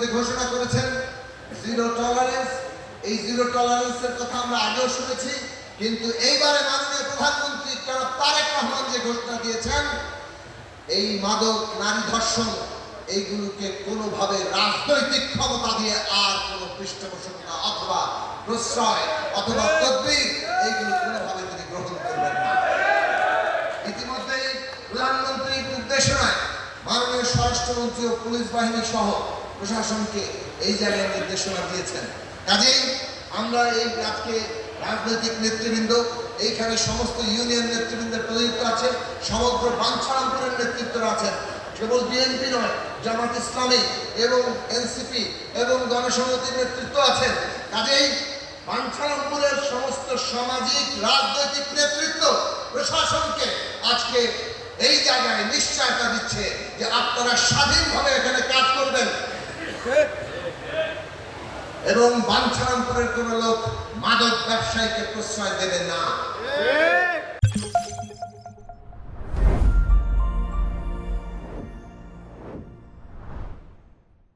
ইতিমধ্যে ঘোষণা করেছেন জিরো টলারেন্স। এই জিরো টলারেন্সের কথা আমরা আগেও শুনেছি, কিন্তু এইবারে মাননীয় প্রধানমন্ত্রী জনাব তারেক রহমান যে ঘোষণা দিয়েছেন, এই মাদক, নারী ধর্ষণ এইগুলোকে কোনোভাবে রাজনৈতিক ক্ষমতা দিয়ে আর কোনো পৃষ্ঠপোষকতা অথবা প্রশ্রয় অথবা তদবির এইগুলো কোনোভাবে তিনি গ্রহণ করবেন না। ইতিমধ্যেই প্রধানমন্ত্রীর নির্দেশনায় মাননীয় স্বরাষ্ট্রমন্ত্রী ও পুলিশ বাহিনী সহ প্রশাসনকে এই জায়গায় নির্দেশনা দিয়েছেন। কাজেই আমরা এই আজকে রাজনৈতিক নেতৃবৃন্দ, এইখানে সমস্ত ইউনিয়ন নেতৃবৃন্দের প্রতিনিধিত্ব আছে, সমগ্র বাঞ্ছারামপুরের নেতৃত্বরা আছেন, কেবল বিএনপি নয়, জামাত ইসলামী এবং এনসিপি এবং গণসংহতির নেতৃত্ব আছেন। কাজেই বাঞ্ছারামপুরের সমস্ত সামাজিক রাজনৈতিক নেতৃত্ব প্রশাসনকে আজকে এই জায়গায় নিশ্চয়তা দিচ্ছে যে আপনারা স্বাধীনভাবে এখানে কাজ করবেন এবং বাঞ্ছারামপুরের কোন লোক মাদক ব্যবসায়ীকে প্রশ্রয় দেবে না।